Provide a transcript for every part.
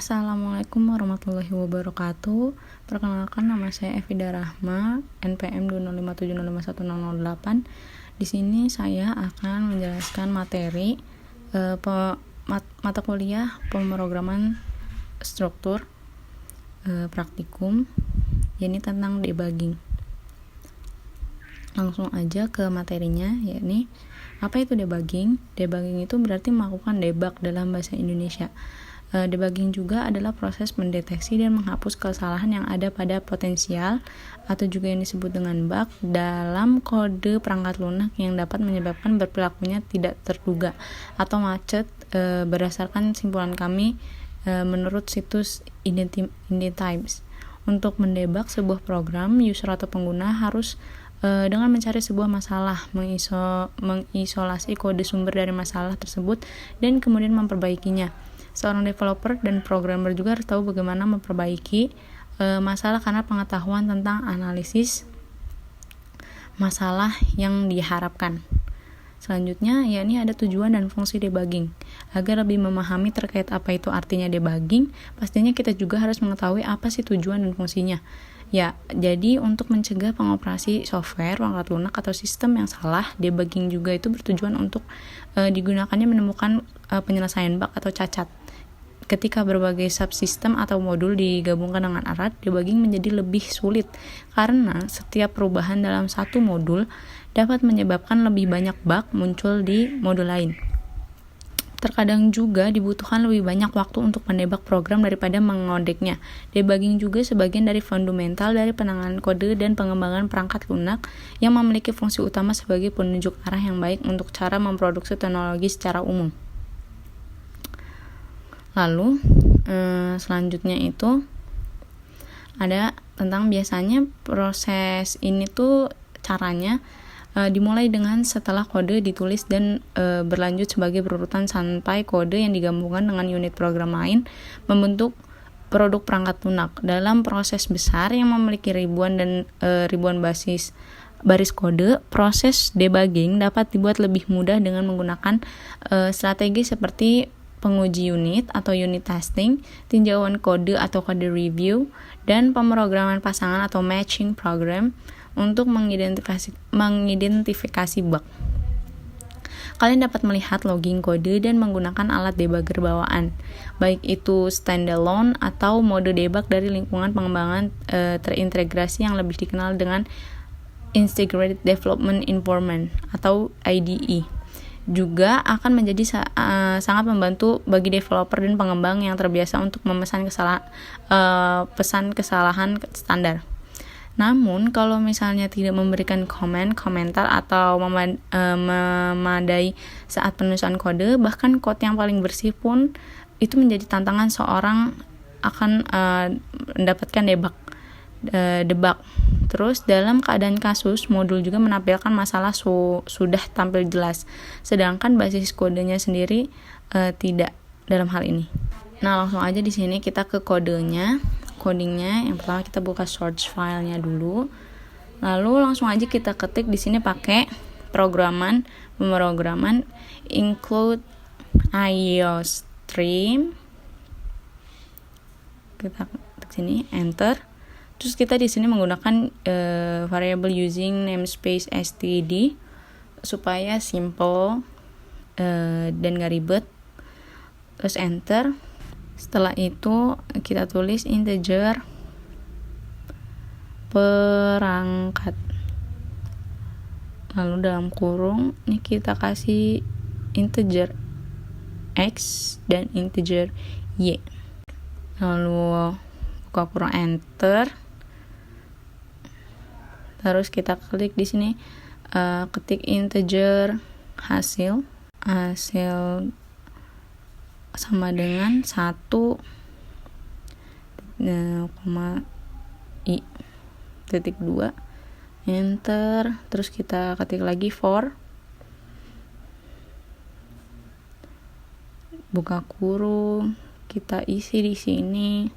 Assalamualaikum warahmatullahi wabarakatuh. Perkenalkan, nama saya Evida Rahma, NPM 205705108. Di sini saya akan menjelaskan materi mata kuliah pemrograman struktur praktikum, yakni tentang debugging. Langsung aja ke materinya, yakni apa itu debugging? Debugging itu berarti melakukan debug dalam bahasa Indonesia. Debugging juga adalah proses mendeteksi dan menghapus kesalahan yang ada pada potensial atau juga yang disebut dengan bug dalam kode perangkat lunak yang dapat menyebabkan berlakunya tidak terduga atau macet, berdasarkan simpulan kami menurut situs Inditimes. Untuk mendebug sebuah program, user atau pengguna harus dengan mencari sebuah masalah, mengisolasi kode sumber dari masalah tersebut dan kemudian memperbaikinya. Seorang developer dan programmer juga harus tahu bagaimana memperbaiki masalah karena pengetahuan tentang analisis masalah yang diharapkan. Selanjutnya, yakni ada tujuan dan fungsi debugging. Agar lebih memahami terkait apa itu artinya debugging, pastinya kita juga harus mengetahui apa sih tujuan dan fungsinya. Ya, jadi untuk mencegah pengoperasi software, perangkat lunak atau sistem yang salah, debugging juga itu bertujuan untuk digunakannya menemukan penyelesaian bug atau cacat. Ketika berbagai subsistem atau modul digabungkan dengan erat, debugging menjadi lebih sulit karena setiap perubahan dalam satu modul dapat menyebabkan lebih banyak bug muncul di modul lain. Terkadang juga dibutuhkan lebih banyak waktu untuk mendebug program daripada mengodeknya. Debugging juga sebagian dari fundamental dari penanganan kode dan pengembangan perangkat lunak yang memiliki fungsi utama sebagai penunjuk arah yang baik untuk cara memproduksi teknologi secara umum. Lalu selanjutnya itu ada tentang biasanya proses ini tuh caranya dimulai dengan setelah kode ditulis dan berlanjut sebagai berurutan sampai kode yang digabungkan dengan unit program lain membentuk produk perangkat lunak. Dalam proses besar yang memiliki ribuan baris kode, proses debugging dapat dibuat lebih mudah dengan menggunakan strategi seperti penguji unit atau unit testing, tinjauan kode atau kode review, dan pemrograman pasangan atau matching program untuk mengidentifikasi bug. Kalian dapat melihat logging kode dan menggunakan alat debugger bawaan, baik itu standalone atau mode debug dari lingkungan pengembangan terintegrasi yang lebih dikenal dengan Integrated Development Environment atau IDE. Juga akan menjadi sangat membantu bagi developer dan pengembang yang terbiasa untuk memesan pesan kesalahan standar. Namun, kalau misalnya tidak memberikan komentar atau memadai saat penulisan kode, bahkan kode yang paling bersih pun itu menjadi tantangan seorang akan mendapatkan debug. Terus dalam keadaan kasus, modul juga menampilkan masalah sudah tampil jelas, sedangkan basis kodenya sendiri tidak dalam hal ini. Nah, langsung aja di sini kita ke codingnya. Yang pertama kita buka source filenya dulu. Lalu langsung aja kita ketik di sini pakai pemrograman include IOStream. Kita ketik sini, enter. Terus kita di sini menggunakan variable using namespace std supaya simple dan gak ribet. Terus enter. Setelah itu kita tulis integer perangkat. Lalu dalam kurung ini kita kasih integer x dan integer y. Lalu buka kurung, enter. Terus kita klik di sini, ketik integer hasil sama dengan 1,i. Titik 2, enter. Terus kita ketik lagi for, buka kurung, kita isi di sini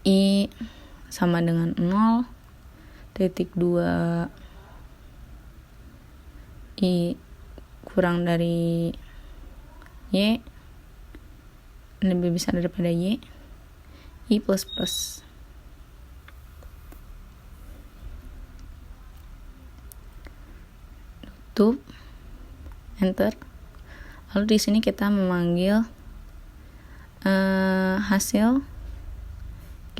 i sama dengan 0,2 i kurang dari y lebih besar daripada Y, I plus plus. Tutup, enter. Lalu di sini kita memanggil hasil,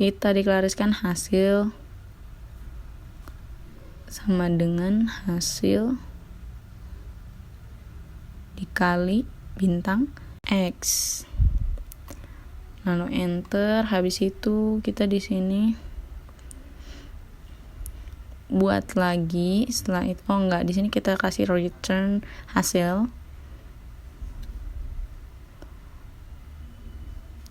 kita deklarasikan hasil sama dengan hasil dikali bintang X. Lalu enter. Habis itu kita di sini buat lagi. Setelah itu di sini kita kasih return hasil.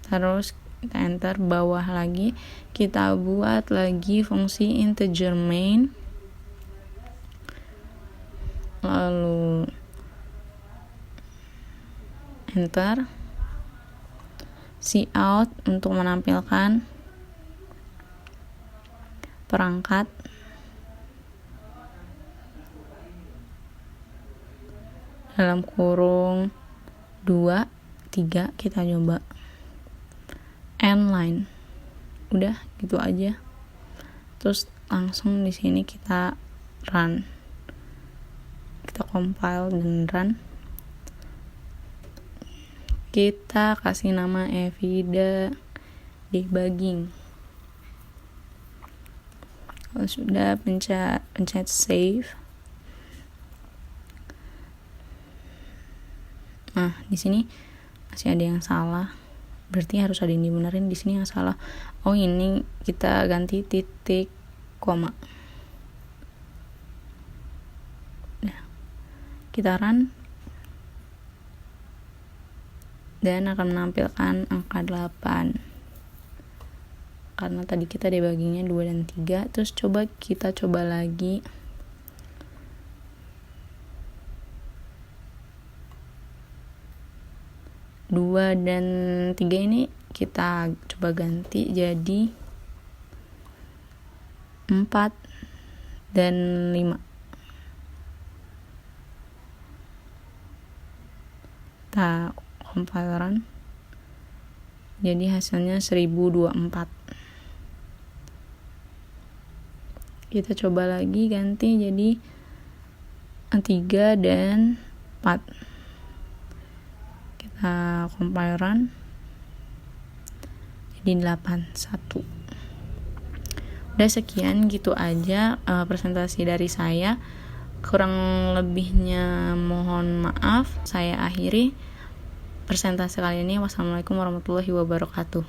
Terus kita enter. Bawah lagi kita buat lagi fungsi integer main. Lalu enter. Cout untuk menampilkan perangkat dalam kurung 2, 3, kita coba end line. Udah gitu aja. Terus langsung di sini kita run. Kita compile dan run. Kita kasih nama Evida debugging. Kalau sudah pencet save. Nah, di sini masih ada yang salah. Berarti harus ada yang dibenerin. Di sini yang salah. Oh, ini kita ganti titik koma. Nah, kita run. Dan akan menampilkan angka 8 karena tadi kita debuggingnya 2 dan 3. Terus kita coba lagi. Dua dan 3 ini kita coba ganti jadi 4 dan 5. Kita compileran, jadi hasilnya 1024. Kita coba lagi ganti jadi 3 dan 4. Kita compileran jadi 81. Udah, sekian gitu aja presentasi dari saya. Kurang lebihnya mohon maaf. Saya akhiri presentasi kali ini. Wassalamualaikum warahmatullahi wabarakatuh.